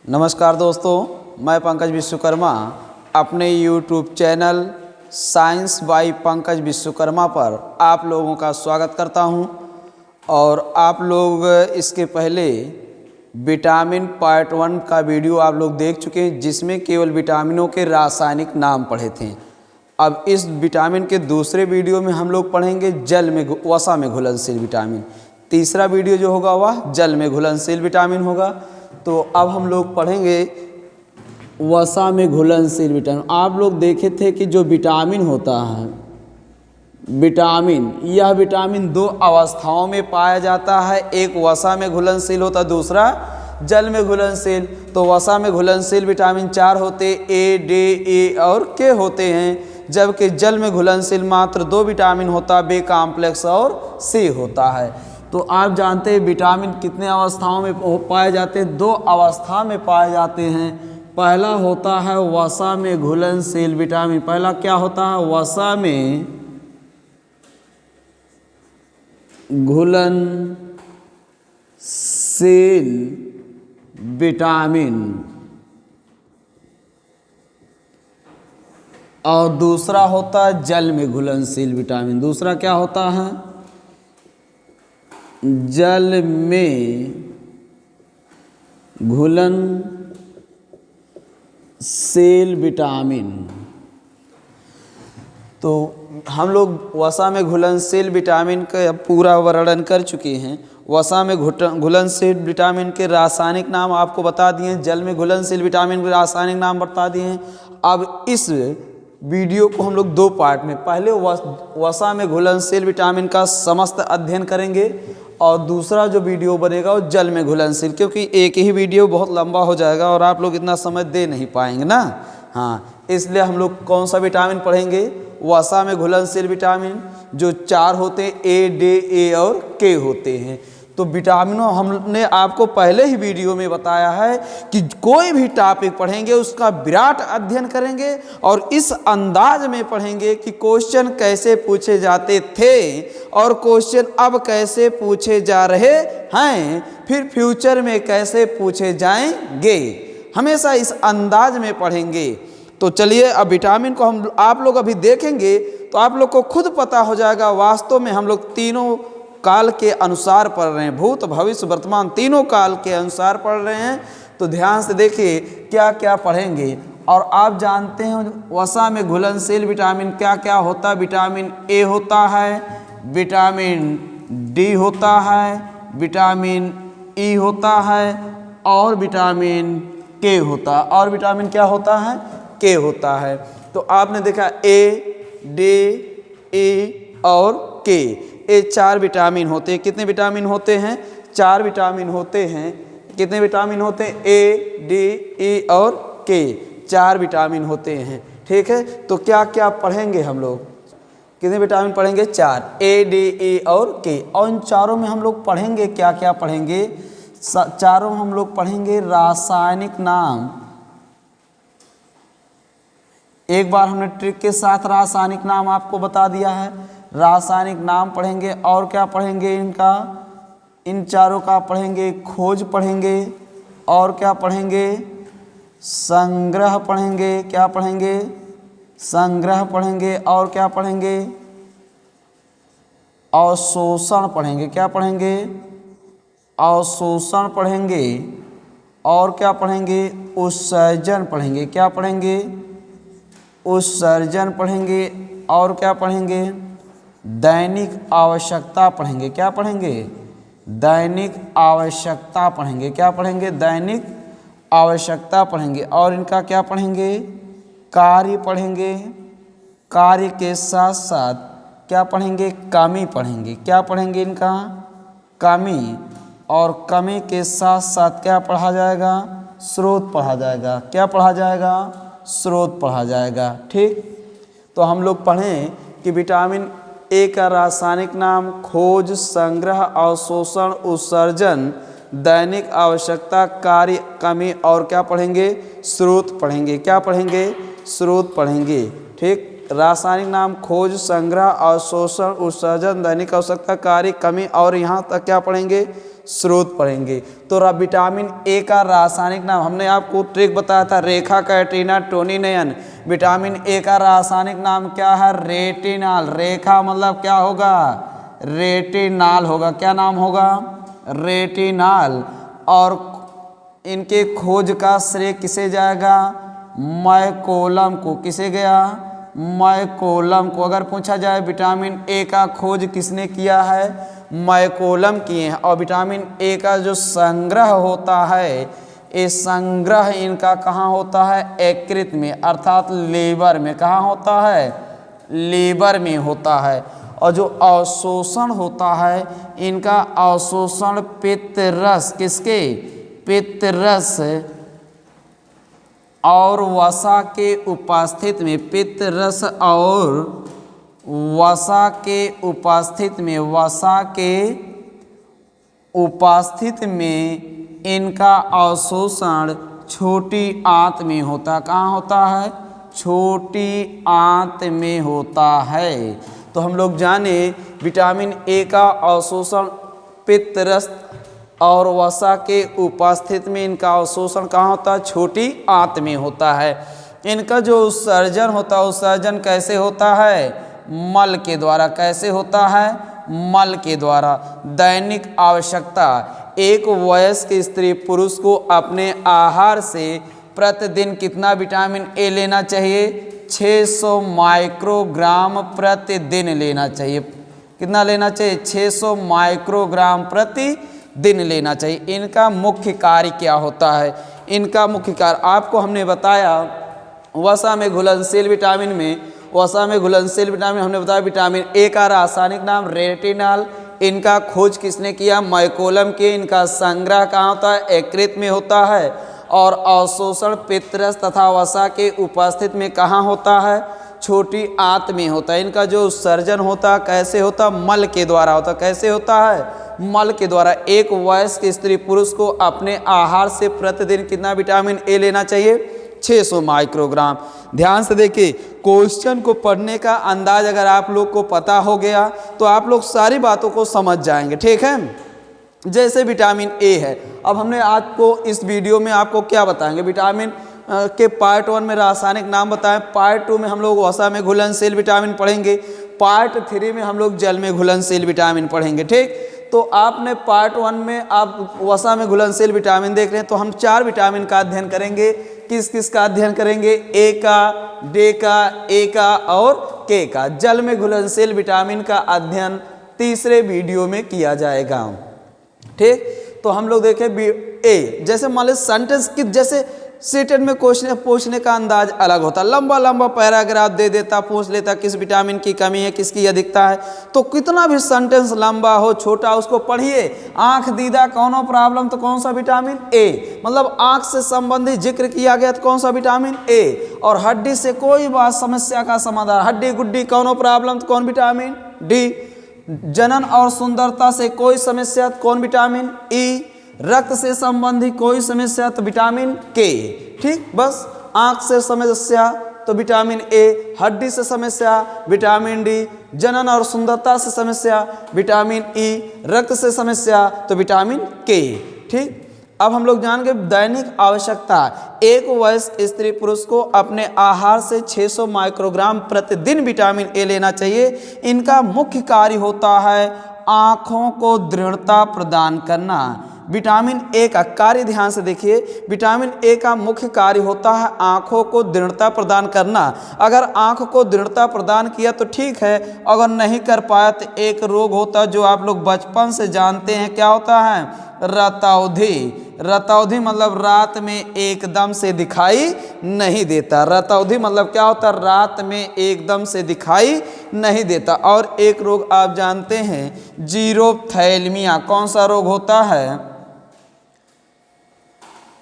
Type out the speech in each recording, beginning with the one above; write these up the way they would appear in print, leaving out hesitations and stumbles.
नमस्कार दोस्तों, मैं पंकज विश्वकर्मा अपने YouTube channel science by Pankaj Vishwakarma पर आप लोगों का स्वागत करता हूं। और आप लोग इसके पहले विटामिन पार्ट 1 का वीडियो आप लोग देख चुके हैं, जिसमें केवल विटामिनों के रासायनिक नाम पढ़े थे। अब इस विटामिन के दूसरे वीडियो में हम लोग पढ़ेंगे जल में वसा में घुलनशील विटामिन। तीसरा वीडियो जो होगा वह जल में घुलनशील विटामिन होगा। तो अब हम लोग पढ़ेंगे वसा में घुलनशील विटामिन। आप लोग देखे थे कि जो विटामिन होता है, यह विटामिन दो अवस्थाओं में पाया जाता है। एक वसा में घुलनशील होता है, दूसरा जल में घुलनशील। तो वसा में घुलनशील विटामिन 4 होते, ए, डी, ए और के होते हैं, जबकि जल में घुलनशील मात्र 2 विटामिन होता, बी कॉम्प्लेक्स और सी होता है। तो आप जानते हैं विटामिन कितने अवस्थाओं में पाए जाते हैं? 2 अवस्था में पाए जाते हैं। पहला होता है वसा में घुलनशील विटामिन। पहला क्या होता है? वसा में घुलनशील विटामिन और दूसरा होता है जल में घुलनशील विटामिन। दूसरा क्या होता है? जल में घुलनशील विटामिन। तो हम लोग वसा में घुलनशील विटामिन का पूरा वर्णन कर चुके हैं। वसा में घुलनशील विटामिन के रासायनिक नाम आपको बता दिए, जल में घुलनशील विटामिन के रासायनिक नाम बता दिए हैं। अब इस वीडियो को हम लोग 2 पार्ट में, पहले वसा में घुलनशील विटामिन का समस्त अध्ययन करेंगे और दूसरा जो वीडियो बनेगा वो जल में घुलनशील, क्योंकि एक ही वीडियो बहुत लंबा हो जाएगा और आप लोग इतना समय दे नहीं पाएंगे ना। हाँ, इसलिए हम लोग कौन सा विटामिन पढ़ेंगे? वसा में घुलनशील विटामिन जो 4 होते हैं, ए, डी, ए और के होते हैं। तो विटामिनों हमने आपको पहले ही वीडियो में बताया है कि कोई भी टॉपिक पढ़ेंगे उसका विराट अध्ययन करेंगे और इस अंदाज में पढ़ेंगे कि क्वेश्चन कैसे पूछे जाते थे और क्वेश्चन अब कैसे पूछे जा रहे हैं, फिर फ्यूचर में कैसे पूछे जाएंगे। हमेशा इस अंदाज में पढ़ेंगे। तो चलिए, अब विटामिन को आप लोग अभी देखेंगे तो आप लोग को खुद पता हो जाएगा। वास्तव में हम लोग तीनों काल के अनुसार पढ़ रहे हैं, भूत भविष्य वर्तमान तीनों काल के अनुसार पढ़ रहे हैं। तो ध्यान से देखिए क्या क्या पढ़ेंगे। और आप जानते हैं वसा में घुलनशील विटामिन क्या क्या होता है? विटामिन ए होता है, विटामिन डी होता है, विटामिन ई होता है और विटामिन के होता है। और विटामिन क्या होता है? के होता है। तो आपने देखा ए, डी, ई और के, ये 4 विटामिन होते हैं। कितने विटामिन होते हैं? 4 विटामिन होते हैं। कितने विटामिन होते हैं? ए, डी, ई और के, 4 विटामिन होते हैं। ठीक है, तो क्या क्या पढ़ेंगे हम लोग? कितने विटामिन पढ़ेंगे? 4, ए, डी, ई और के। और इन चारों में हम लोग पढ़ेंगे क्या क्या पढ़ेंगे? चारों हम लोग पढ़ेंगे रासायनिक नाम। एक बार हमने ट्रिक के साथ रासायनिक नाम आपको बता दिया है। रासायनिक नाम पढ़ेंगे और क्या पढ़ेंगे? इनका, इन चारों का पढ़ेंगे खोज पढ़ेंगे और क्या पढ़ेंगे? संग्रह पढ़ेंगे। क्या पढ़ेंगे? संग्रह पढ़ेंगे और क्या पढ़ेंगे? अवशोषण पढ़ेंगे। क्या पढ़ेंगे? अवशोषण पढ़ेंगे और क्या पढ़ेंगे? उत्सर्जन पढ़ेंगे। क्या पढ़ेंगे? उत्सर्जन पढ़ेंगे और क्या पढ़ेंगे? दैनिक आवश्यकता पढ़ेंगे। क्या पढ़ेंगे? दैनिक आवश्यकता पढ़ेंगे। क्या पढ़ेंगे? दैनिक आवश्यकता पढ़ेंगे। और इनका क्या पढ़ेंगे? कार्य पढ़ेंगे। कार्य के साथ साथ क्या पढ़ेंगे? कमी पढ़ेंगे। क्या पढ़ेंगे? इनका कमी। और कमी के साथ साथ क्या पढ़ा जाएगा? स्रोत पढ़ा जाएगा। क्या पढ़ा जाएगा? स्रोत पढ़ा जाएगा। ठीक, तो हम लोग पढ़ें कि विटामिन ए का रासायनिक नाम, खोज, संग्रह, अवशोषण, उत्सर्जन, दैनिक आवश्यकता, कार्य, कमी और क्या पढ़ेंगे? स्रोत पढ़ेंगे। क्या पढ़ेंगे? स्रोत पढ़ेंगे। ठीक, रासायनिक नाम खोज, संग्रह, अवशोषण, उत्सर्जन, दैनिक आवश्यकता, कार्य, कमी और यहाँ तक क्या पढ़ेंगे, स्रोत पढ़ेंगे। तो विटामिन ए का रासायनिक नाम हमने आपको ट्रिक बताया था, रेखा, कैटरीना, टोनी, नयन। विटामिन ए का रासायनिक नाम क्या है, रेटिनॉल। रेखा मतलब क्या होगा, रेटिनॉल होगा। क्या नाम होगा, रेटिनॉल। और इनके खोज का श्रेय किसे जाएगा, मैकोलम को। किसे गया, मैकोलम को। अगर पूछा जाए विटामिन ए का खोज किसने किया है, मैकोलम किए हैं। और विटामिन ए का जो संग्रह होता है, ये संग्रह इनका कहाँ होता है, यकृत में, अर्थात लीवर में। कहाँ होता है, लीवर में होता है। और जो अवशोषण होता है, इनका अवशोषण पित्तरस, किसके, पित्तरस और वसा के उपस्थित में, पित्तरस और वसा के उपस्थित में, वसा के उपस्थित में इनका अवशोषण छोटी आंत में होता है। कहाँ होता है, छोटी आंत में होता है। तो हम लोग जाने विटामिन ए का अवशोषण पित्तरस और वसा के उपस्थित में इनका अवशोषण कहाँ होता है, छोटी आंत में होता है। इनका जो उत्सर्जन होता है, उत्सर्जन कैसे होता है, मल के द्वारा। कैसे होता है, मल के द्वारा। दैनिक आवश्यकता, एक वयस्क स्त्री पुरुष को अपने आहार से प्रतिदिन कितना विटामिन ए लेना चाहिए, 600 माइक्रोग्राम प्रतिदिन लेना चाहिए। कितना लेना चाहिए, 600 माइक्रोग्राम प्रतिदिन लेना चाहिए। इनका मुख्य कार्य क्या होता है, इनका मुख्य कार्य आपको हमने बताया, वसा में घुलनशील विटामिन में, वसा में घुलनशील विटामिन हमने बताया विटामिन ए का रासायनिक नाम रेटिनॉल। इनका खोज किसने किया, मैकोलम के। इनका संग्रह कहाँ होता है, यकृत में होता है। और अवशोषण पित्तरस तथा वसा के उपस्थित में कहाँ होता है, छोटी आंत में होता है। इनका जो उत्सर्जन होता है कैसे होता है, मल के द्वारा होता है। कैसे होता है, मल के द्वारा। एक वयस्क स्त्री पुरुष को अपने आहार से प्रतिदिन कितना विटामिन ए लेना चाहिए, 600 माइक्रोग्राम। ध्यान से देखिए, क्वेश्चन को पढ़ने का अंदाज अगर आप लोग को पता हो गया तो आप लोग सारी बातों को समझ जाएंगे। ठीक है, जैसे विटामिन ए है। अब हमने आज को इस वीडियो में आपको क्या बताएंगे, विटामिन के पार्ट 1 में रासायनिक नाम बताएं, पार्ट 2 में हम लोग वसा में घुलनशील विटामिन पढ़ेंगे, पार्ट 3 में हम लोग जल में घुलनशील विटामिन पढ़ेंगे। ठीक, तो आपने पार्ट 1 में आप वसा में घुलनशील विटामिन देख रहे हैं, तो हम 4 विटामिन का अध्ययन करेंगे। किस किस का अध्ययन करेंगे, ए का, डी का, ए का और के का। जल में घुलनशील विटामिन का अध्ययन तीसरे वीडियो में किया जाएगा। ठीक, तो हम लोग देखें ए, जैसे मान लीजिए सेंटेंस की, जैसे सीटेट में क्वेश्चन पूछने का अंदाज अलग होता है। लंबा लंबा पैराग्राफ दे देता, पूछ लेता किस विटामिन की कमी है, किसकी अधिकता है। तो कितना भी सेंटेंस लंबा हो छोटा, उसको पढ़िए। आंख दीदा कौनो प्रॉब्लम तो कौन सा विटामिन ए, मतलब आंख से संबंधित जिक्र किया गया तो कौन सा विटामिन ए। और हड्डी से कोई बात समस्या का समाधान, हड्डी गुड्डी कौनो प्रॉब्लम तो कौन विटामिन डी। जनन और सुंदरता से कोई समस्या तो कौन विटामिन ई। रक्त से संबंधित कोई समस्या तो विटामिन के। ठीक, बस आंख से समस्या तो विटामिन ए, हड्डी से समस्या विटामिन डी, जनन और सुंदरता से समस्या विटामिन ई, रक्त से समस्या तो विटामिन के। ठीक, अब हम लोग जान गए दैनिक आवश्यकता। एक वयस्क स्त्री पुरुष को अपने आहार से 600 माइक्रोग्राम प्रतिदिन विटामिन ए लेना चाहिए। इनका मुख्य कार्य होता है आँखों को दृढ़ता प्रदान करना। विटामिन ए का कार्य ध्यान से देखिए, विटामिन ए का मुख्य कार्य होता है आँखों को दृढ़ता प्रदान करना। अगर आँख को दृढ़ता प्रदान किया तो ठीक है, अगर नहीं कर पाया तो एक रोग होता है जो आप लोग बचपन से जानते हैं, क्या होता है, रतौंधी। रतौंधी मतलब रात में एकदम से दिखाई नहीं देता। रतौंधी मतलब क्या होता है, रात में एकदम से दिखाई नहीं देता। और एक रोग आप जानते हैं जीरोप्थैल्मिया, कौन सा रोग होता है,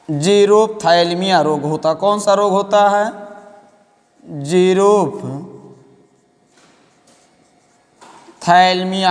जीरोप्थैल्मिया रोग होता। कौन सा रोग होता है, जीरोप्थैल्मिया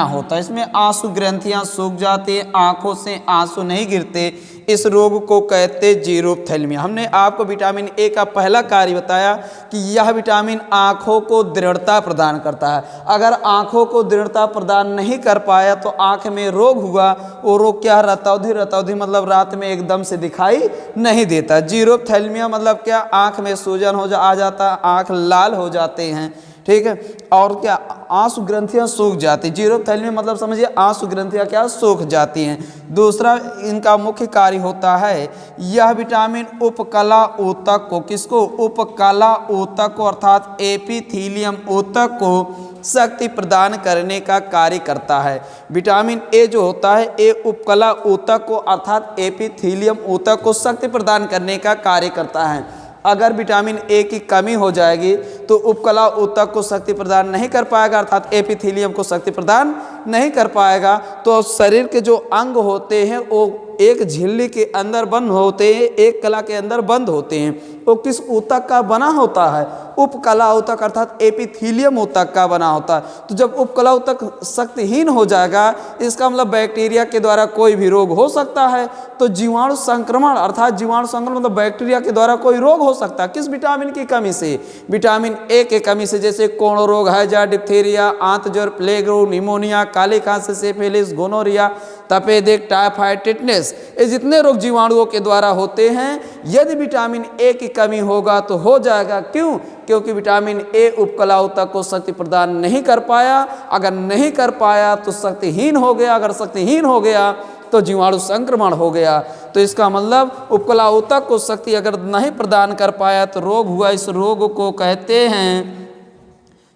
होता है। इसमें आंसू ग्रंथियां सूख जाती है, आंखों से आंसू नहीं गिरते, इस रोग को कहते जीरोप्थेल्मिया। हमने आपको विटामिन ए का पहला कार्य बताया कि यह विटामिन आँखों को दृढ़ता प्रदान करता है। अगर आँखों को दृढ़ता प्रदान नहीं कर पाया तो आँख में रोग हुआ, वो रोग क्या, रतौंधी। रतौंधी मतलब रात में एकदम से दिखाई नहीं देता। जीरोप्थेल्मिया मतलब क्या, आँख में सूजन आ जाता, आँख लाल हो जाते हैं, ठीक है। और क्या, आंसू ग्रंथियां सूख जाती। जीरोप्थेल्मिया मतलब समझिए आंसू ग्रंथियां क्या, सूख जाती हैं। दूसरा इनका मुख्य कार्य होता है, यह विटामिन उपकला ऊतक को, किसको, उपकला ऊतक को अर्थात एपिथीलियम ऊतक को शक्ति प्रदान करने का कार्य करता है। विटामिन ए जो होता है, ए उपकला ऊतक को अर्थात एपिथीलियम ऊतक को शक्ति प्रदान करने का कार्य करता है। अगर विटामिन ए की कमी हो जाएगी तो उपकला ऊतक को शक्ति प्रदान नहीं कर पाएगा अर्थात एपिथेलियम को शक्ति प्रदान नहीं कर पाएगा। तो शरीर के जो अंग होते हैं वो एक झिल्ली के अंदर बंद होते हैं, एक कला के अंदर बंद होते हैं। वो किस ऊतक का बना होता है, उपकला ऊतक अर्थात एपिथेलियम ऊतक का बना होता है। तो जब उपकला ऊतक शक्तिहीन हो जाएगा, इसका मतलब बैक्टीरिया के द्वारा कोई भी रोग हो सकता है। तो जीवाणु संक्रमण अर्थात जीवाणु संक्रमण मतलब बैक्टीरिया के द्वारा कोई रोग हो सकता है। किस विटामिन की कमी से, विटामिन ए के कमी से, जैसे कोढ़ रोग, हैजा, डिप्थीरिया, आंत ज्वर, प्लेग रोग, निमोनिया, काली खांसी, सिफिलिस, गोनोरिया, तपेदिक, टाइफाइड, टिटनेस, ये जितने रोग जीवाणुओं के द्वारा होते हैं, यदि विटामिन ए की कमी होगा तो हो जाएगा। क्यों? क्योंकि विटामिन ए उपकला ऊतक को शक्ति प्रदान नहीं कर पाया। अगर नहीं कर पाया तो शक्तिहीन हो गया, अगर शक्तिहीन हो गया तो जीवाणु संक्रमण हो गया। तो इसका मतलब उपकला ऊतक को शक्ति अगर नहीं प्रदान कर पाया तो रोग हुआ। इस रोग को कहते हैं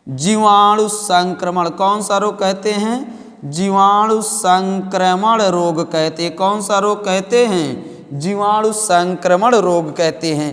जीवाणु संक्रमण। कौन सा रोग कहते हैं? जीवाणु संक्रमण रोग कहते हैं। कौन सा रोग कहते हैं? जीवाणु संक्रमण रोग कहते हैं।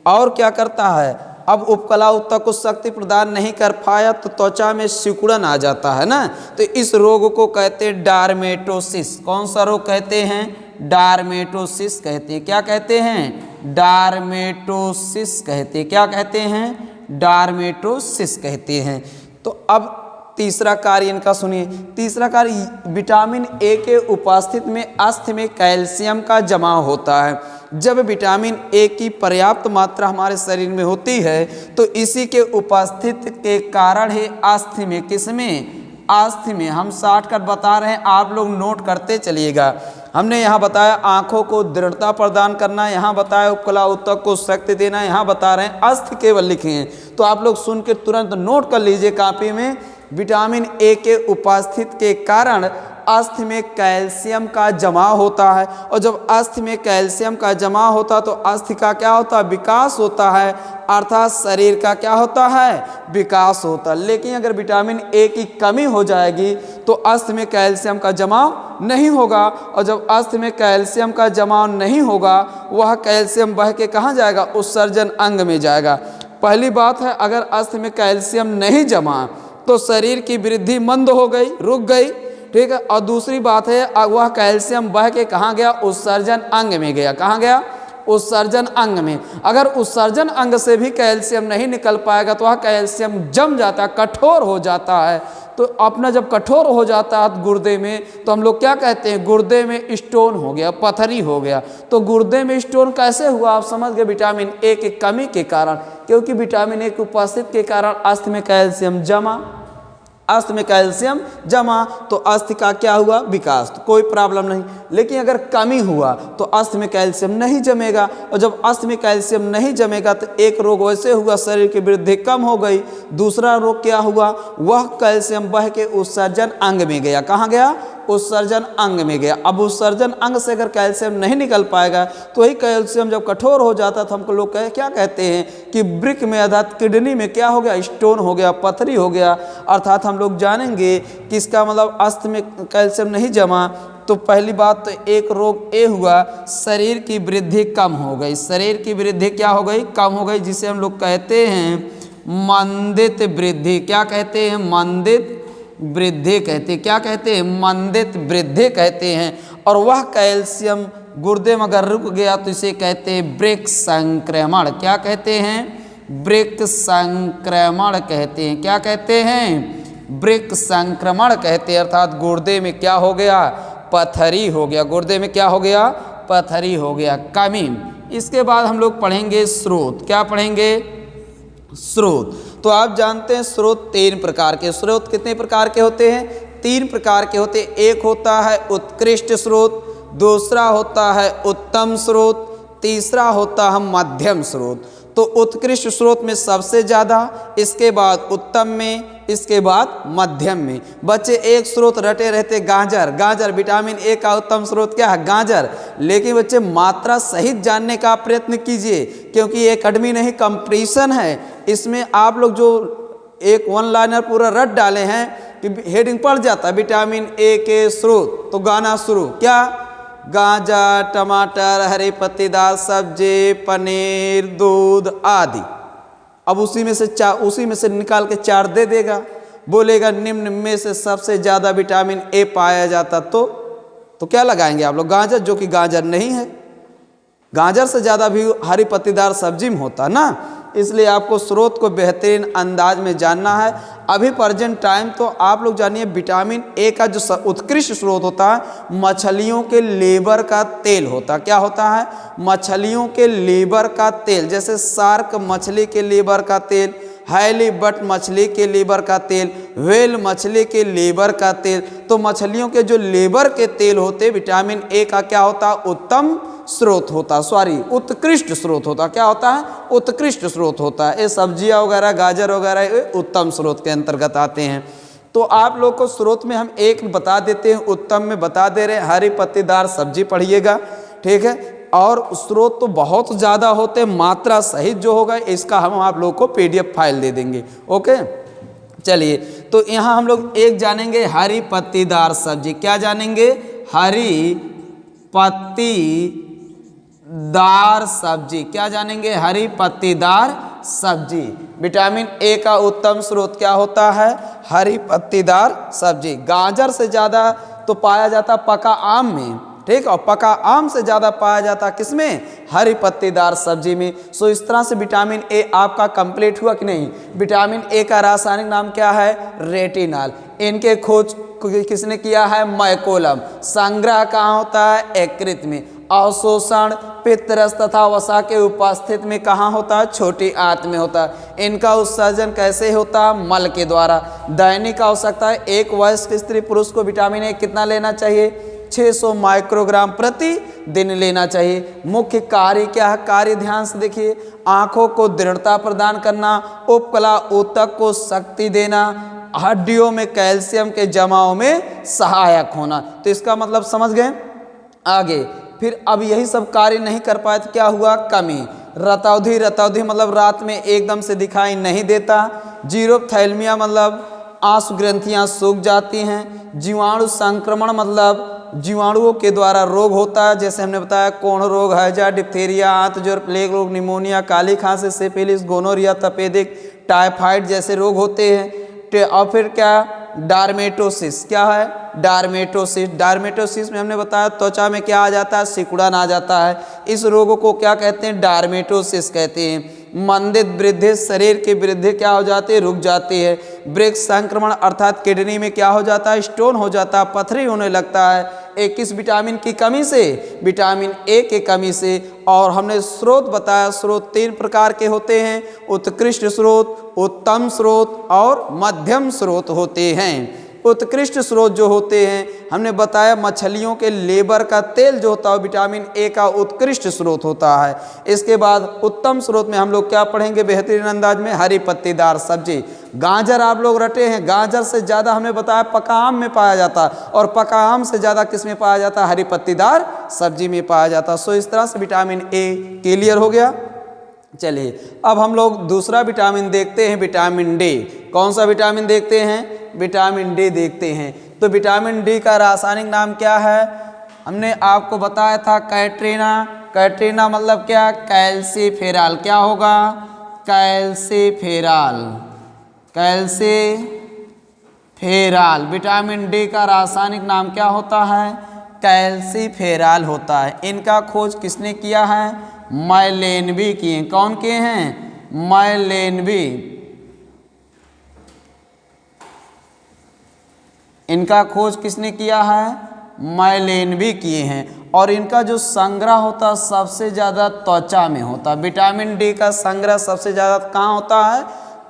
और क्या करता है, अब उपकला ऊतक को शक्ति प्रदान नहीं कर पाया तो त्वचा में सिकुड़न आ जाता है ना, तो इस रोग को कहते हैं डार्मेटोसिस। कौन सा रोग कहते हैं? डार्मेटोसिस कहते हैं। क्या कहते हैं? डार्मेटोसिस कहते हैं। क्या कहते हैं? डार्मेटोसिस कहते हैं। तो अब तीसरा कार्य इनका सुनिए। तीसरा कार्य, विटामिन ए के उपस्थिति में अस्थि में कैल्शियम का जमाव होता है। जब विटामिन ए की पर्याप्त मात्रा हमारे शरीर में होती है तो इसी के उपस्थिति के कारण ही अस्थि में, किसमें? अस्थि में। हम शॉर्टकट बता रहे हैं, आप लोग नोट करते चलिएगा। हमने यहाँ बताया आँखों को दृढ़ता प्रदान करना, यहाँ बताया उपकला ऊतक को शक्ति देना, यहाँ बता रहे हैं अस्थि केवल लिखे हैं। तो आप लोग सुन के तुरंत नोट कर लीजिए कापी में। विटामिन ए के उपस्थिति के कारण अस्थि में कैल्शियम का जमाव होता है, और जब अस्थि में कैल्शियम का जमाव होता है तो अस्थि का क्या होता है? विकास होता है, अर्थात शरीर का क्या होता है? विकास होता है। लेकिन अगर विटामिन ए की कमी हो जाएगी तो अस्थि में कैल्शियम का जमाव नहीं होगा, और जब अस्थि में कैल्शियम का जमाव नहीं होगा, वह कैल्शियम बह के कहाँ जाएगा? उत्सर्जन अंग में जाएगा। पहली बात है, अगर अस्थि में कैल्शियम नहीं जमा तो शरीर की वृद्धि मंद हो गई, रुक गई, ठीक है। और दूसरी बात है, वह कैल्शियम बह के कहाँ गया? उत्सर्जन अंग में गया। कहाँ गया? उत्सर्जन अंग में। अगर उत्सर्जन अंग से भी कैल्शियम नहीं निकल पाएगा तो वह कैल्शियम जम जाता है, कठोर हो जाता है। तो अपना जब कठोर हो जाता है गुर्दे में तो हम लोग क्या कहते हैं? गुर्दे में स्टोन हो गया, पथरी हो गया। तो गुर्दे में स्टोन कैसे हुआ? आप समझ गए, विटामिन ए की कमी के कारण। क्योंकि विटामिन ए की उपस्थिति के कारण अस्थि में कैल्शियम जमा, अस्थि में कैल्शियम जमा, तो अस्थि का क्या हुआ? विकास। तो कोई प्रॉब्लम नहीं। लेकिन अगर कमी हुआ तो अस्थि में कैल्शियम नहीं जमेगा, और जब अस्थि में कैल्शियम नहीं जमेगा तो एक रोग वैसे हुआ, शरीर की वृद्धि कम हो गई। दूसरा रोग क्या हुआ? वह कैल्शियम बह के उत्सर्जन अंग में गया। कहाँ गया? उत्सर्जन अंग में गया। अब उत्सर्जन अंग से अगर कैल्शियम नहीं निकल पाएगा तो वही कैल्शियम जब कठोर हो जाता तो हमको लोग क्या कहते हैं कि वृक्क में अर्थात किडनी में क्या हो गया? स्टोन हो गया, पथरी हो गया। अर्थात हम लोग जानेंगे कि इसका मतलब अस्थि में कैल्शियम नहीं जमा। तो पहली बात तो एक रोग ए हुआ, शरीर की वृद्धि कम हो गई। शरीर की वृद्धि क्या हो गई? कम हो गई, जिसे हम लोग कहते हैं मंदित वृद्धि। क्या कहते हैं? मंदित वृद्धि कहते हैं। क्या कहते हैं? मंदित वृद्धि कहते हैं। और वह कैल्शियम गुर्दे में अगर रुक गया तो इसे कहते हैं वृक्क संक्रमण। क्या कहते हैं? वृक्क संक्रमण कहते हैं। क्या कहते हैं? वृक्क संक्रमण कहते हैं। अर्थात गुर्दे में क्या हो गया? पथरी हो गया। गुर्दे में क्या हो गया? पथरी हो गया, कमी। इसके बाद हम लोग पढ़ेंगे स्रोत। क्या पढ़ेंगे? स्रोत। तो आप जानते हैं स्रोत 3 प्रकार के। स्रोत कितने प्रकार के होते हैं? 3 प्रकार के होते हैं। एक होता है उत्कृष्ट स्रोत, दूसरा होता है उत्तम स्रोत, तीसरा होता है मध्यम स्रोत। तो उत्कृष्ट स्रोत में सबसे ज़्यादा, इसके बाद उत्तम में, इसके बाद मध्यम में। बच्चे एक स्रोत रटे रहते गाजर। गाजर विटामिन ए का उत्तम स्रोत क्या है? गाजर। लेकिन बच्चे मात्रा सहित जानने का प्रयत्न कीजिए, क्योंकि एकेडमी नहीं कंपटीशन है। इसमें आप लोग जो एक 1 लाइनर पूरा रट डाले हैं कि हेडिंग पड़ जाता है विटामिन ए के स्रोत, तो गाना शुरू क्या? गाजर, टमाटर, हरी पत्तेदार सब्जी, पनीर, दूध आदि। अब उसी में से निकाल के 4 दे देगा, बोलेगा निम्न में से सबसे ज़्यादा विटामिन ए पाया जाता। तो क्या लगाएंगे आप लोग? गाजर, जो कि गाजर नहीं है। गाजर से ज़्यादा भी हरी पत्तेदार सब्जी में होता ना। इसलिए आपको स्रोत को बेहतरीन अंदाज में जानना है। अभी प्रेजेंट टाइम तो आप लोग जानिए विटामिन ए का जो उत्कृष्ट स्रोत होता है मछलियों के लीवर का तेल होता है। क्या होता है? मछलियों के लीवर का तेल। जैसे शार्क मछली के लीवर का तेल, हैलीबट मछली के लीवर का तेल, व्हेल मछली के लीवर का तेल। तो मछलियों के जो लीवर के तेल होते विटामिन ए का क्या होता? उत्तम स्रोत होता, उत्कृष्ट स्रोत होता। क्या होता है? उत्कृष्ट स्रोत होता है। ये सब्जियां वगैरह, गाजर वगैरह ये उत्तम स्रोत के अंतर्गत आते हैं। तो आप लोग को स्रोत में हम एक बता देते हैं, उत्तम में बता दे रहे हैं, हरी पत्तेदार सब्जी पढ़िएगा, ठीक है। और स्रोत तो बहुत ज़्यादा होते, मात्रा सहित जो होगा इसका हम आप लोग को PDF फाइल दे देंगे। ओके, चलिए। तो यहाँ हम लोग एक जानेंगे हरी पत्तेदार सब्जी। क्या जानेंगे? हरी पत्तीदार सब्जी। क्या जानेंगे? हरी पत्तीदार सब्जी। विटामिन ए का उत्तम स्रोत क्या होता है? हरी पत्तीदार सब्जी। गाजर से ज़्यादा तो पाया जाता पका आम में, ठीक। और पका आम से ज़्यादा पाया जाता किसमें? हरी पत्तेदार सब्जी में। सो इस तरह से विटामिन ए आपका कंप्लीट हुआ कि नहीं? विटामिन ए का रासायनिक नाम क्या है? रेटिनॉल। इनके खोज किसने किया है? मैकोलम। संग्रह कहाँ होता है? यकृत में। अवशोषण पित्तरस तथा वसा के उपस्थित में कहाँ होता है? छोटी आंत में होता है। इनका उत्सर्जन कैसे होता है? मल के द्वारा। दैनिक आवश्यकता है एक वयस्क स्त्री पुरुष को विटामिन ए कितना लेना चाहिए? 600 माइक्रोग्राम प्रति दिन लेना चाहिए। मुख्य कार्य क्या है? कार्य ध्यान से देखिए। आंखों को दृढ़ता प्रदान करना, उपकला ऊतक को शक्ति देना, हड्डियों में कैल्शियम के जमाव में सहायक होना। तो इसका मतलब समझ गए? आगे फिर अब यही सब कार्य नहीं कर पाए तो क्या हुआ? कमी। रतौधी, रतौधी मतलब रात में एकदम से दिखाई नहीं देता। जीरोप्थैल्मिया मतलब आंसू ग्रंथियां सूख जाती हैं। जीवाणु संक्रमण मतलब जीवाणुओं के द्वारा रोग होता है, जैसे हमने बताया कोढ़ रोग, हैजा, डिप्थीरिया, आंतज्वर, प्लेग रोग, निमोनिया, काली खांसी, सिफिलिस, गोनोरिया, तपेदिक, टाइफाइड जैसे रोग होते हैं। और फिर क्या? डार्मेटोसिस। क्या है? डार्मेटोसिस। डार्मेटोसिस में हमने बताया त्वचा में क्या आ जाता है? सिकुड़न आ जाता है। इस रोग को क्या कहते हैं? डार्मेटोसिस कहते हैं। मंदित वृद्धि, शरीर की वृद्धि क्या हो जाती है? रुक जाती है। वृक्क संक्रमण अर्थात किडनी में क्या हो जाता है? स्टोन हो जाता है, पथरी होने लगता है। एक किस विटामिन की कमी से? विटामिन ए के कमी से। और हमने स्रोत बताया, स्रोत 3 प्रकार के होते हैं, उत्कृष्ट स्रोत, उत्तम स्रोत और मध्यम स्रोत होते हैं। उत्कृष्ट स्रोत जो होते हैं हमने बताया मछलियों के लीवर का तेल जो होता है विटामिन ए का उत्कृष्ट स्रोत होता है। इसके बाद उत्तम स्रोत में हम लोग क्या पढ़ेंगे बेहतरीन अंदाज में? हरी पत्तेदार सब्जी। गाजर आप लोग रटे हैं, गाजर से ज़्यादा हमने बताया पका आम में पाया जाता है, और पका आम से ज़्यादा किस में पाया जाता है? हरी पत्तेदार सब्जी में पाया जाता है। सो इस तरह से विटामिन ए क्लियर हो गया। चलिए अब हम लोग दूसरा विटामिन देखते हैं, विटामिन डी। कौन सा विटामिन देखते हैं? विटामिन डी देखते हैं। तो विटामिन डी का रासायनिक नाम क्या है? हमने आपको बताया था कैट्रीना। कैट्रीना मतलब क्या? कैल्सीफेरॉल। क्या होगा? कैल्सीफेरॉल। कैल्सीफेरॉल। विटामिन डी का रासायनिक नाम क्या होता है? कैल्सीफेरॉल होता है। इनका खोज किसने किया है? मैलेनवी किए। कौन किए हैं? मैलेनवी। इनका खोज किसने किया है? माइलेन भी किए हैं। और इनका जो संग्रह होता है सबसे ज़्यादा त्वचा में होता है। विटामिन डी का संग्रह सबसे ज़्यादा कहाँ होता है?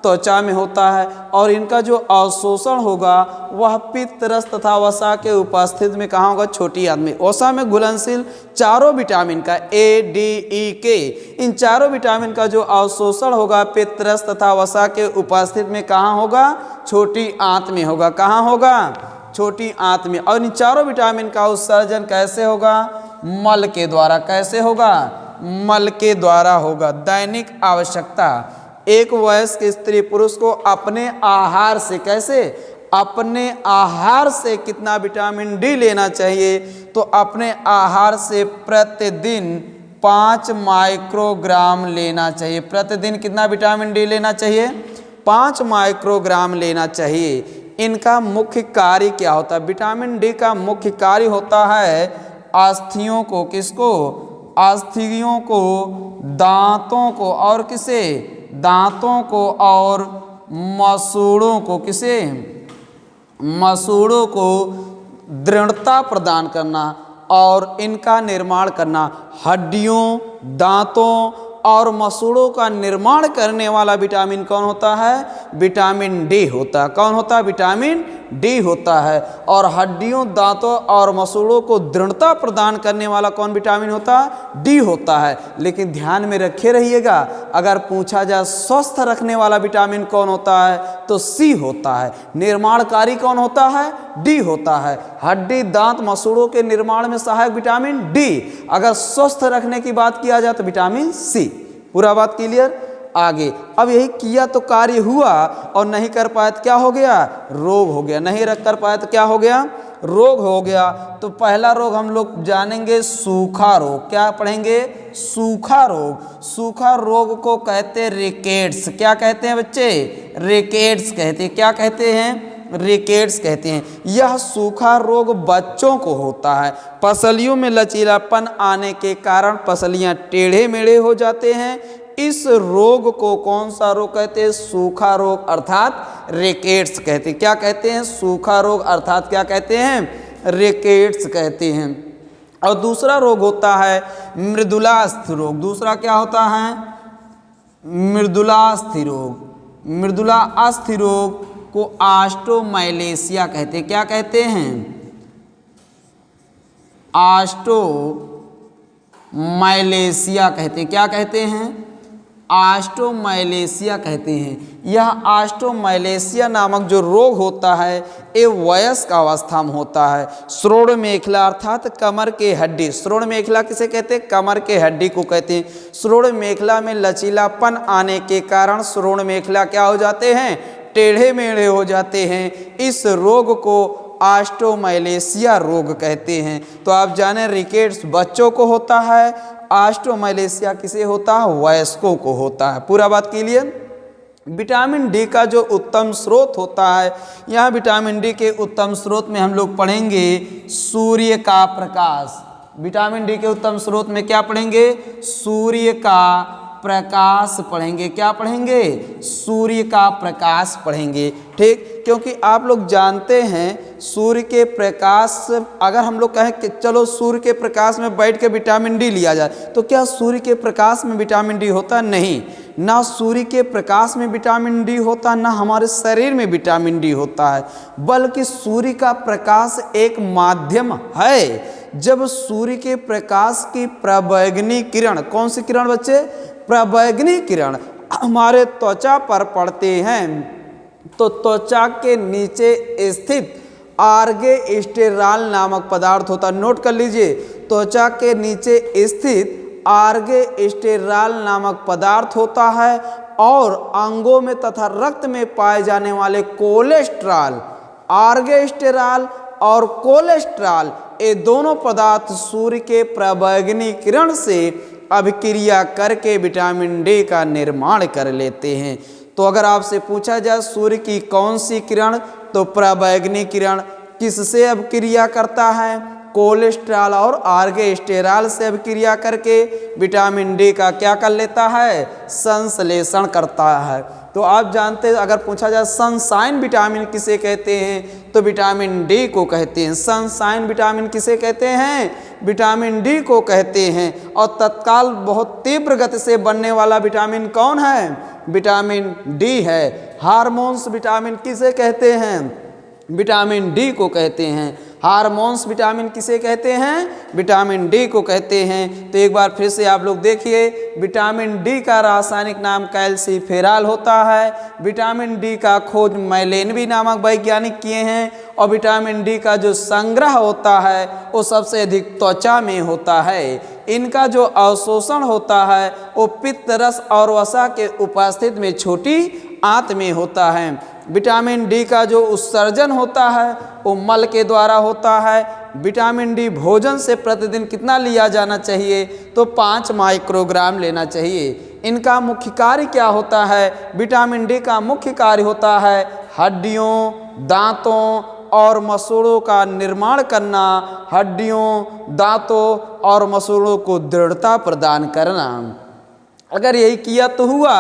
त्वचा में होता है। और इनका जो अवशोषण होगा वह पित्त, रस तथा वसा के उपस्थिति में कहाँ होगा? छोटी आंत में। वसा में घुलनशील चारों विटामिन का ए, डी, ई, के, इन चारों विटामिन का जो अवशोषण होगा पित्त, रस तथा वसा के उपस्थिति में कहाँ होगा? छोटी आंत में होगा। कहाँ होगा? छोटी आंत में। और इन चारों विटामिन का उत्सर्जन कैसे होगा? मल के द्वारा। कैसे होगा? मल के द्वारा होगा। दैनिक आवश्यकता, एक वयस्क स्त्री पुरुष को अपने आहार से, कैसे? अपने आहार से कितना विटामिन डी लेना चाहिए? तो अपने आहार से प्रतिदिन 5 माइक्रोग्राम लेना चाहिए। प्रतिदिन कितना विटामिन डी लेना चाहिए? 5 माइक्रोग्राम लेना चाहिए। इनका मुख्य कार्य क्या होता है? विटामिन डी का मुख्य कार्य होता है अस्थियों को, किसको? अस्थियों को, दांतों को, और किसे? दांतों को और मसूड़ों को, किसे? मसूड़ों को दृढ़ता प्रदान करना और इनका निर्माण करना। हड्डियों, दांतों और मसूड़ों का निर्माण करने वाला विटामिन कौन होता है? विटामिन डी होता है। कौन होता है? विटामिन डी होता है। और हड्डियों, दांतों और मसूड़ों को दृढ़ता प्रदान करने वाला कौन विटामिन होता है? डी होता है। लेकिन ध्यान में रखे रहिएगा, अगर पूछा जाए स्वस्थ रखने वाला विटामिन कौन होता है तो सी होता है। निर्माणकारी कौन होता है? डी होता है। हड्डी, दांत, मसूड़ों के निर्माण में सहायक विटामिन डी। अगर स्वस्थ रखने की बात किया जाए तो विटामिन सी। पूरा बात क्लियर? आगे अब यही किया तो कार्य हुआ और नहीं कर पाए तो क्या हो गया? रोग हो गया। नहीं रख कर पाए तो क्या हो गया? रोग हो गया। तो पहला रोग हम लोग जानेंगे सूखा रोग। क्या पढ़ेंगे? सूखा रोग। सूखा रोग को कहते हैं रिकेट्स। क्या कहते हैं बच्चे? रिकेट्स कहते हैं। क्या कहते हैं? रिकेट्स कहते हैं। यह सूखा रोग बच्चों को होता है। पसलियों में लचीलापन आने के कारण पसलियां टेढ़े मेढ़े हो जाते हैं। इस रोग को कौन सा रोग कहते हैं? सूखा रोग अर्थात रिकेट्स कहते हैं। क्या कहते हैं? सूखा रोग अर्थात क्या कहते हैं? रिकेट्स कहते हैं। और दूसरा रोग होता है मृदुलास्थि रोग। दूसरा क्या होता है? मृदुलास्थि रोग। मृदुलास्थि रोग को ऑस्टियोमाइलेसिया कहते हैं। क्या कहते हैं? ऑस्टियोमाइलेसिया कहते हैं। क्या कहते हैं? ऑस्टियोमाइलेसिया कहते हैं। यह ऑस्टियोमाइलेसिया नामक जो रोग होता है ये वयस्क अवस्था में होता है। श्रोण मेखला अर्थात कमर के हड्डी। श्रोण मेखला किसे कहते हैं? कमर के हड्डी को कहते हैं। श्रोण मेखला में लचीलापन आने के कारण श्रोण मेखला क्या हो जाते हैं? टेढ़े मेढ़े हो जाते हैं। इस रोग को ऑस्टियोमाइलेसिया रोग कहते हैं। तो आप जाने रिकेट्स बच्चों को होता है, ऑस्टियोमाइलेसिया किसे होता है? वयस्कों को होता है। पूरा बात क्लियर? विटामिन डी का जो उत्तम स्रोत होता है, यहाँ विटामिन डी के उत्तम स्रोत में हम लोग पढ़ेंगे सूर्य का प्रकाश। विटामिन डी के उत्तम स्रोत में क्या पढ़ेंगे? सूर्य का प्रकाश पढ़ेंगे। क्या पढ़ेंगे? सूर्य का प्रकाश पढ़ेंगे। ठीक, क्योंकि आप लोग जानते हैं सूर्य के प्रकाश, अगर हम लोग कहें कि चलो सूर्य के प्रकाश में बैठ के विटामिन डी लिया जाए तो क्या सूर्य के प्रकाश में विटामिन डी होता? नहीं। ना सूर्य के प्रकाश में विटामिन डी होता, ना हमारे शरीर में विटामिन डी होता है, बल्कि सूर्य का प्रकाश एक माध्यम है। जब सूर्य के प्रकाश की प्रबैंगनी किरण, कौन सी किरण बच्चे? प्रबैंगनी किरण हमारे त्वचा पर पड़ते हैं तो त्वचा के नीचे स्थित आर्गेस्टेरॉल नामक पदार्थ होता है। नोट कर लीजिए, त्वचा के नीचे स्थित आर्गेस्टेरॉल नामक पदार्थ होता है और अंगों में तथा रक्त में पाए जाने वाले कोलेस्ट्रॉल, आर्गेस्टेरॉल और कोलेस्ट्रॉल, ये दोनों पदार्थ सूर्य के प्रबैंगनी किरण से अभिक्रिया करके विटामिन डी का निर्माण कर लेते हैं। तो अगर आपसे पूछा जाए सूर्य की कौन सी किरण, तो प्रबैंगनी किरण। किससे अभिक्रिया करता है? कोलेस्ट्रॉल और आर्गेस्टेरॉल से अभिक्रिया करके विटामिन डी का क्या कर लेता है, संश्लेषण करता है। तो आप जानते हैं, अगर पूछा जाए सनशाइन विटामिन किसे कहते हैं, तो विटामिन डी को कहते हैं। सनशाइन विटामिन किसे कहते हैं, विटामिन डी को कहते हैं। और तत्काल बहुत तीव्र गति से बनने वाला विटामिन कौन है, विटामिन डी है। हार्मोन्स विटामिन किसे कहते हैं, विटामिन डी को कहते हैं। हार्मोन्स विटामिन किसे कहते हैं, विटामिन डी को कहते हैं। तो एक बार फिर से आप लोग देखिए, विटामिन डी का रासायनिक नाम कैल्सीफेरॉल होता है। विटामिन डी का खोज मैलेनवी नामक वैज्ञानिक किए हैं। और विटामिन डी का जो संग्रह होता है वो सबसे अधिक त्वचा में होता है। इनका जो अवशोषण होता है वो पित्त रस और वसा के उपस्थिति में छोटी आंत में होता है। विटामिन डी का जो उत्सर्जन होता है वो मल के द्वारा होता है। विटामिन डी भोजन से प्रतिदिन कितना लिया जाना चाहिए, तो 5 माइक्रोग्राम लेना चाहिए। इनका मुख्य कार्य क्या होता है, विटामिन डी का मुख्य कार्य होता है हड्डियों, दांतों और मसूड़ों का निर्माण करना। हड्डियों, दांतों और मसूड़ों को दृढ़ता प्रदान करना। अगर यही किया तो हुआ,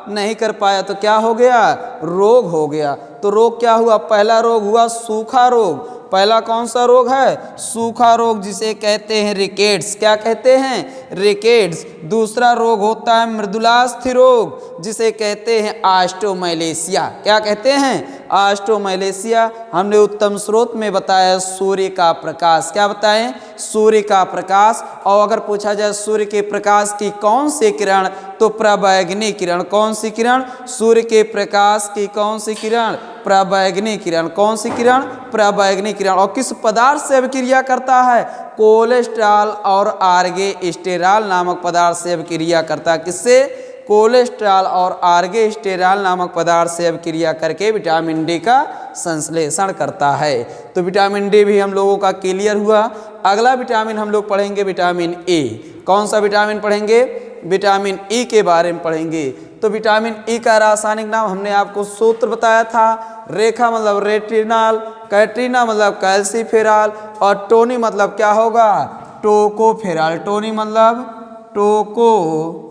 नहीं कर पाया तो क्या हो गया, रोग हो गया। तो रोग क्या हुआ, पहला रोग हुआ सूखा रोग। पहला कौन सा रोग है, सूखा रोग, जिसे कहते हैं रिकेट्स। क्या कहते हैं, रिकेट्स। दूसरा रोग होता है मृदुलास्थि रोग, जिसे कहते हैं ऑस्टियोमैलेशिया। क्या कहते हैं, ऑस्टियोमैलेशिया। हमने उत्तम स्रोत में बताया सूर्य का प्रकाश। क्या बताएं, सूर्य का प्रकाश। और अगर पूछा जाए सूर्य के प्रकाश की कौन सी किरण, तो प्रबैंगनी किरण। कौन सी किरण, सूर्य के प्रकाश की कौन सी किरण, प्रबैंगनी किरण। कौन सी किरण, प्रबैंगनी किरण। और किस पदार्थ से अभिक्रिया करता है, कोलेस्ट्रॉल और आर्गेस्टेरॉल नामक पदार्थ से अभिक्रिया करता है। किससे, कोलेस्ट्रॉल और आर्गेस्टेरॉल नामक पदार्थ से अभिक्रिया करके विटामिन डी का संश्लेषण करता है। तो विटामिन डी भी हम लोगों का क्लियर हुआ। अगला विटामिन हम लोग पढ़ेंगे विटामिन ए। कौन सा विटामिन पढ़ेंगे, विटामिन ई के बारे में पढ़ेंगे। तो विटामिन ई का रासायनिक नाम हमने आपको सूत्र बताया था। रेखा मतलब रेटिनॉल, कैट्रीना मतलब कैल्सीफेरॉल और टोनी मतलब क्या होगा, टोकोफेरॉल। टोनी मतलब टोकोफेरॉल,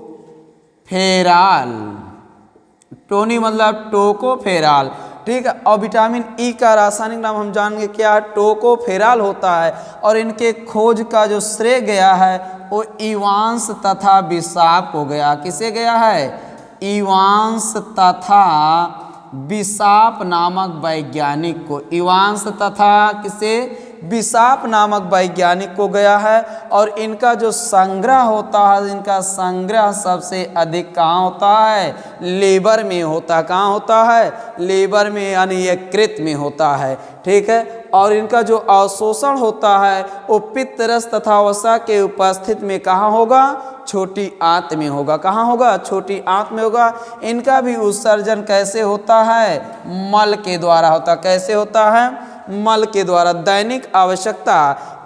टोनी मतलब टोकोफेरॉल। ठीक है। और विटामिन ई का रासायनिक नाम हम जानेंगे क्या, टोकोफेरॉल होता है। और इनके खोज का जो श्रेय गया है वो इवांस तथा बिशाप को गया। किसे गया है, इवांस तथा बिशाप नामक वैज्ञानिक को। इवांस तथा किसे, बिशाप नामक वैज्ञानिक को गया है। और इनका जो संग्रह होता है, इनका संग्रह सबसे अधिक कहाँ होता है, लीवर में होता है। कहाँ होता है, लीवर में, यानी यकृत में होता है। ठीक है। और इनका जो अवशोषण होता है वो पित्त रस तथा वसा के उपस्थिति में कहाँ होगा, छोटी आंत में होगा। कहाँ होगा, छोटी आंत में होगा। इनका भी उत्सर्जन कैसे होता है, मल के द्वारा होता। कैसे होता है, मल के द्वारा। दैनिक आवश्यकता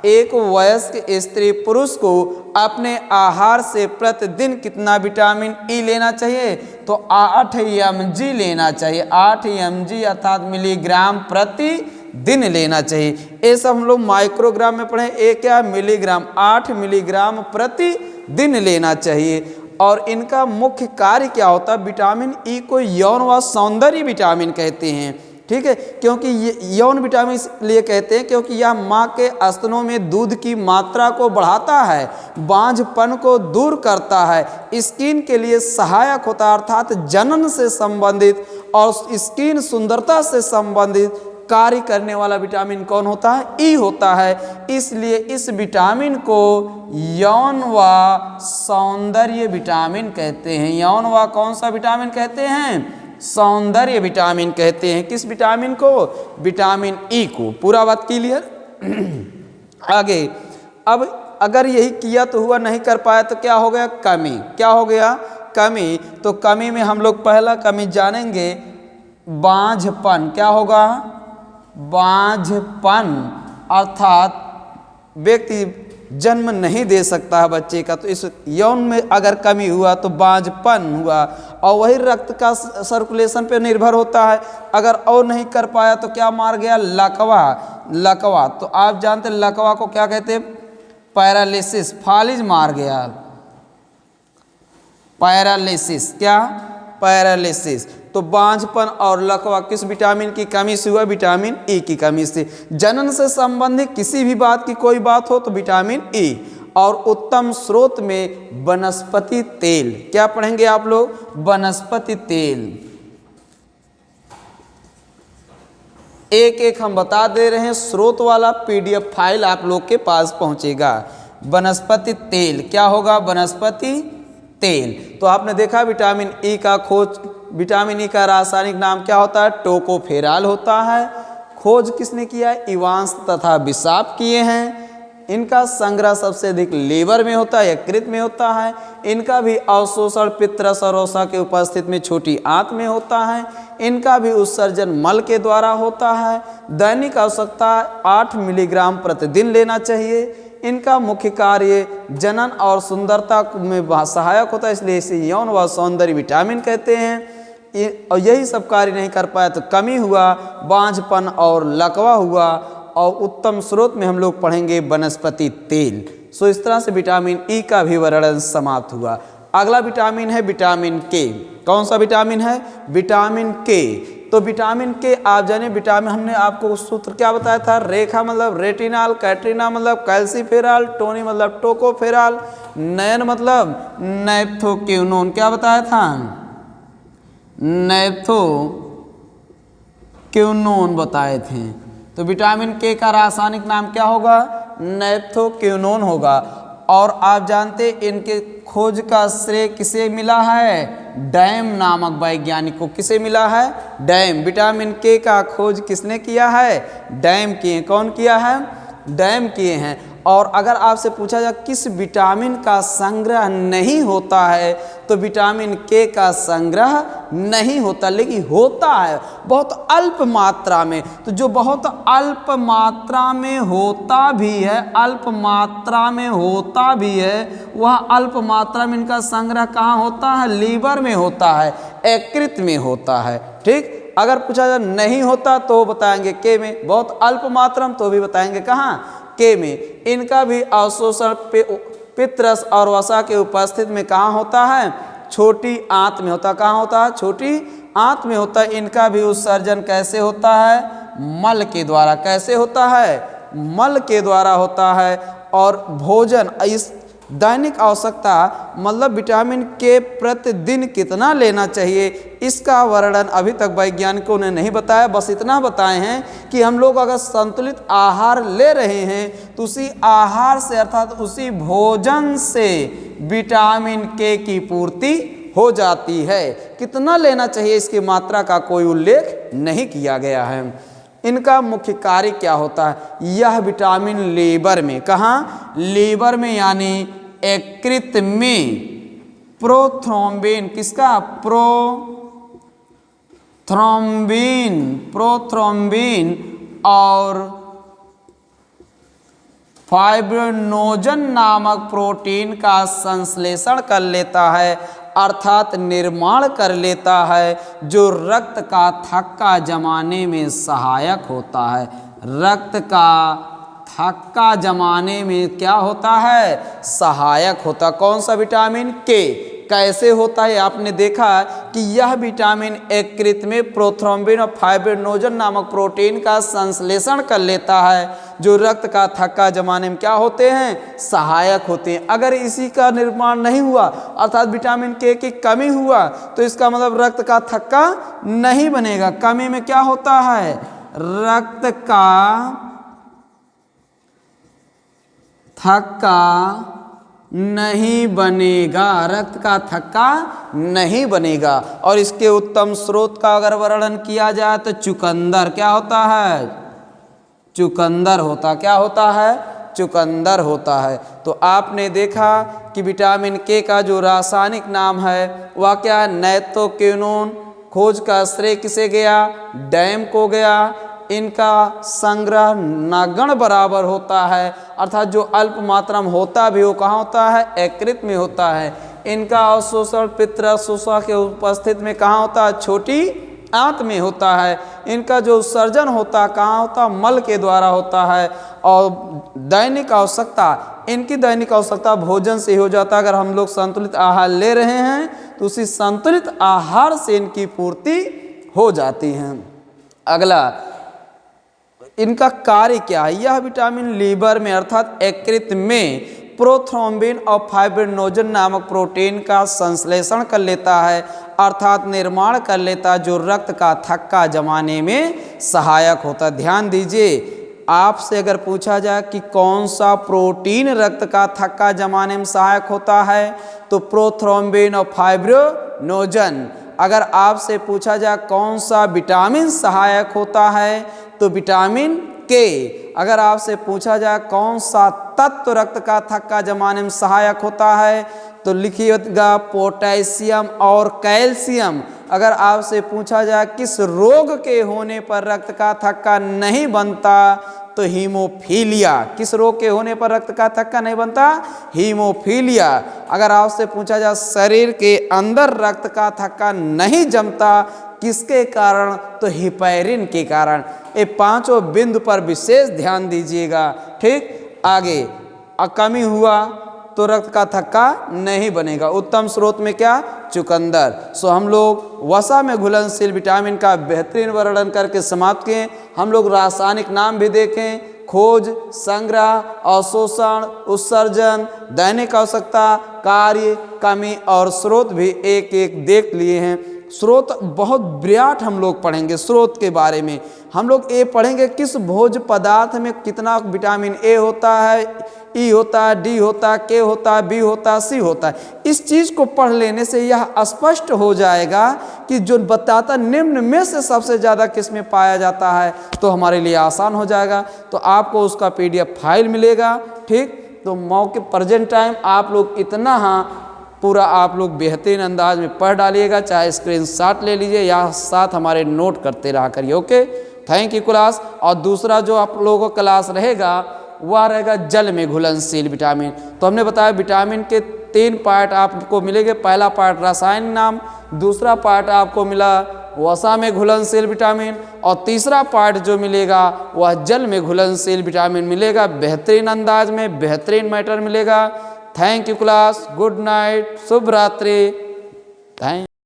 एक वयस्क स्त्री पुरुष को अपने आहार से प्रतिदिन कितना विटामिन ई लेना चाहिए, तो 8 mg लेना चाहिए। 8 mg अर्थात मिलीग्राम प्रति दिन लेना चाहिए। ये सब हम लोग माइक्रोग्राम में पढ़े, एक क्या, मिलीग्राम। 8 मिलीग्राम प्रति दिन लेना चाहिए। और इनका मुख्य कार्य क्या होता है, विटामिन ई को यौन व सौंदर्य विटामिन कहते हैं। ठीक है। क्योंकि ये यौन विटामिन इसलिए कहते हैं क्योंकि यह माँ के स्तनों में दूध की मात्रा को बढ़ाता है, बांझपन को दूर करता है, स्किन के लिए सहायक होता है, अर्थात जनन से संबंधित और स्किन सुंदरता से संबंधित कार्य करने वाला विटामिन कौन होता है, ई होता है। इसलिए इस विटामिन को यौन व सौंदर्य विटामिन कहते हैं। यौन व कौन सा विटामिन कहते हैं, सौंदर्य विटामिन कहते हैं। किस विटामिन को, विटामिन ई को। पूरा बात क्लियर। आगे, अब अगर यही किया तो हुआ, नहीं कर पाया तो क्या हो गया, कमी। क्या हो गया, कमी। तो कमी में हम लोग पहला कमी जानेंगे, बांझपन। क्या होगा, बांझपन, अर्थात व्यक्ति जन्म नहीं दे सकता है बच्चे का। तो इस यौन में अगर कमी हुआ तो बांझपन हुआ। और वही रक्त का सर्कुलेशन पे निर्भर होता है। अगर और नहीं कर पाया तो क्या मार गया? लकवा। लकवा तो आप जानते हैं लकवा को क्या कहते हैं? पैरालिसिस, फालिज मार गया। पैरालिसिस, क्या? पैरालिसिस। तो बांझपन और लकवा किस विटामिन की कमी से हुआ? विटामिन ई की कमी से। जनन से संबंधित किसी भी बात की कोई बात हो तो विटामिन ई। और उत्तम स्रोत में वनस्पति तेल, क्या पढ़ेंगे आप लोग? वनस्पति तेल। एक एक हम बता दे रहे हैं, स्रोत वाला पीडीएफ फाइल आप लोग के पास पहुंचेगा। वनस्पति तेल क्या होगा? वनस्पति तेल। तो आपने देखा विटामिन ई का खोज, विटामिन ई का रासायनिक नाम क्या होता है? टोकोफेराल होता है। खोज किसने किया है? इवांस तथा बिसाप किए हैं। इनका संग्रह सबसे अधिक लीवर में होता है, यकृत में होता है। इनका भी अवशोषण पित्तरस और वसा के उपस्थिति में छोटी आंत में होता है। इनका भी उत्सर्जन मल के द्वारा होता है। दैनिक आवश्यकता 8 मिलीग्राम प्रतिदिन लेना चाहिए। इनका मुख्य कार्य जनन और सुंदरता में सहायक होता है, इसलिए इसे यौन व सौंदर्य विटामिन कहते हैं। और यही सब कार्य नहीं कर पाया तो कमी हुआ, बांझपन और लकवा हुआ। और उत्तम स्रोत में हम लोग पढ़ेंगे वनस्पति तेल। सो इस तरह से विटामिन ई का भी वर्णन समाप्त हुआ। अगला विटामिन है विटामिन के। कौन सा विटामिन है? विटामिन के। तो विटामिन के आप जाने, विटामिन हमने आपको सूत्र क्या बताया था? रेखा मतलब रेटिनाल, कैट्रिना मतलब कैल्सीफेराल, टोनी मतलब टोकोफेराल, नयन मतलब नैप्थोक्विनोन। क्या बताया था? नैप्थोक्विनोन बताए थे। तो विटामिन के का रासायनिक नाम क्या होगा? नैप्थोक्विनोन होगा। और आप जानते इनके खोज का श्रेय किसे मिला है? डैम नामक वैज्ञानिक को। किसे मिला है? डैम। विटामिन के का खोज किसने किया है? डैम किए। कौन किया है? डैम किए हैं। और अगर आपसे पूछा जाए किस विटामिन का संग्रह नहीं होता है, तो विटामिन के का संग्रह नहीं होता, लेकिन होता है बहुत अल्प मात्रा में। तो जो बहुत अल्प मात्रा में होता भी है, अल्प मात्रा में होता भी है, वह अल्प मात्रा में इनका संग्रह कहाँ होता है? लीवर में होता है, यकृत में होता है। ठीक। अगर पूछा जाए नहीं होता तो बताएंगे के में, बहुत अल्प मात्रा में तो भी बताएंगे कहाँ? के में। इनका भी अवशोषण पित्तरस और वसा के उपस्थिति में कहाँ होता है? छोटी आंत में होता है। कहाँ होता है? छोटी आंत में होता है। इनका भी उत्सर्जन कैसे होता है? मल के द्वारा। कैसे होता है? मल के द्वारा होता है। और भोजन, इस दैनिक आवश्यकता मतलब विटामिन के प्रतिदिन कितना लेना चाहिए, इसका वर्णन अभी तक वैज्ञानिकों ने नहीं बताया। बस इतना बताए हैं कि हम लोग अगर संतुलित आहार ले रहे हैं तो उसी आहार से अर्थात उसी भोजन से विटामिन के की पूर्ति हो जाती है। कितना लेना चाहिए इसकी मात्रा का कोई उल्लेख नहीं किया गया है। इनका मुख्य कार्य क्या होता है? यह विटामिन लीवर में, कहाँ? लीवर में, यानी यकृत में प्रोथ्रोम्बिन, किसका? प्रोथ्रोम्बिन और फाइब्रिनोजन नामक प्रोटीन का संश्लेषण कर लेता है, अर्थात निर्माण कर लेता है, जो रक्त का थक्का जमाने में सहायक होता है। रक्त का थक्का जमाने में क्या होता है? सहायक होता। कौन सा विटामिन? के। कैसे होता है? आपने देखा कि यह विटामिन यकृत में प्रोथ्रोम्बिन और फाइब्रिनोजन नामक प्रोटीन का संश्लेषण कर लेता है, जो रक्त का थक्का जमाने में क्या होते हैं? सहायक होते हैं। अगर इसी का निर्माण नहीं हुआ अर्थात विटामिन के की कमी हुआ तो इसका मतलब रक्त का थक्का नहीं बनेगा। कमी में क्या होता है? रक्त का थक्का नहीं बनेगा, रक्त का थक्का नहीं बनेगा। और इसके उत्तम स्रोत का अगर वर्णन किया जाए तो चुकंदर क्या होता है? चुकंदर होता। क्या होता है? चुकंदर होता है। तो आपने देखा कि विटामिन के का जो रासायनिक नाम है वह क्या है? नैप्थोक्विनोन। खोज का श्रेय किसे गया? डैम को गया। इनका संग्रह नगण्य बराबर होता है, अर्थात जो अल्प मात्रा में होता भी वो कहाँ होता है? यकृत में होता है। इनका अवशोषण पितृशोषण के उपस्थिति में कहाँ होता है? छोटी आंत में होता है। इनका जो उत्सर्जन होता है कहाँ होता है? मल के द्वारा होता है। और दैनिक आवश्यकता, इनकी दैनिक आवश्यकता भोजन से हो जाता है। अगर हम लोग संतुलित आहार ले रहे हैं तो उसी संतुलित आहार से इनकी पूर्ति हो जाती है। अगला, इनका कार्य क्या है? यह विटामिन लीवर में अर्थात यकृत में प्रोथ्रोम्बिन और फाइब्रिनोजन नामक प्रोटीन का संश्लेषण कर लेता है, अर्थात निर्माण कर लेता है, जो रक्त का थक्का जमाने में सहायक होता है। ध्यान दीजिए, आपसे अगर पूछा जाए कि कौन सा प्रोटीन रक्त का थक्का जमाने में सहायक होता है तो प्रोथ्रोम्बिन और फाइब्रिनोजन। अगर आपसे पूछा जाए कौन सा विटामिन सहायक होता है तो विटामिन के। अगर आपसे पूछा जाए कौन सा तत्व रक्त का थक्का जमाने में सहायक होता है तो लिखिएगा पोटेशियम और कैल्शियम। अगर आपसे पूछा जाए किस रोग के होने पर रक्त का थक्का नहीं बनता तो हीमोफीलिया। किस रोग के होने पर रक्त का थक्का नहीं बनता? हीमोफीलिया। अगर आपसे पूछा जाए शरीर के अंदर रक्त का थक्का नहीं जमता किसके कारण तो हिपैरिन के कारण। ये पांचों बिंदु पर विशेष ध्यान दीजिएगा। ठीक, आगे कमी हुआ तो रक्त का थक्का नहीं बनेगा। उत्तम स्रोत में क्या? चुकंदर। सो हम लोग वसा में घुलनशील विटामिन का बेहतरीन वर्णन करके समाप्त किए। हम लोग रासायनिक नाम भी देखें, खोज, संग्रह, अवशोषण, उत्सर्जन, दैनिक आवश्यकता, कार्य, कमी और स्रोत भी एक एक देख लिए हैं। स्रोत बहुत विराट हम लोग पढ़ेंगे। स्रोत के बारे में हम लोग ये पढ़ेंगे किस भोज्य पदार्थ में कितना विटामिन ए होता है, ई होता है, डी होता है, के होता है, बी होता है, सी होता है। इस चीज़ को पढ़ लेने से यह स्पष्ट हो जाएगा कि जो बताता निम्न में से सबसे ज़्यादा किस में पाया जाता है तो हमारे लिए आसान हो जाएगा। तो आपको उसका PDF फाइल मिलेगा। ठीक, तो मौके प्रेजेंट टाइम आप लोग इतना पूरा आप लोग बेहतरीन अंदाज में पढ़ डालिएगा, चाहे स्क्रीनशॉट ले लीजिए या साथ हमारे नोट करते रहा करिए। Okay, thank you class. और दूसरा जो आप लोगों का क्लास रहेगा वह रहेगा जल में घुलनशील विटामिन। तो हमने बताया विटामिन के 3 पार्ट आपको मिलेंगे। पहला पार्ट रासायनिक नाम, दूसरा पार्ट आपको मिला वसा में घुलनशील विटामिन और तीसरा पार्ट जो मिलेगा वह जल में घुलनशील विटामिन मिलेगा। बेहतरीन अंदाज में बेहतरीन मैटर मिलेगा। Thank you class, good night, शुभ रात्रि। थैंक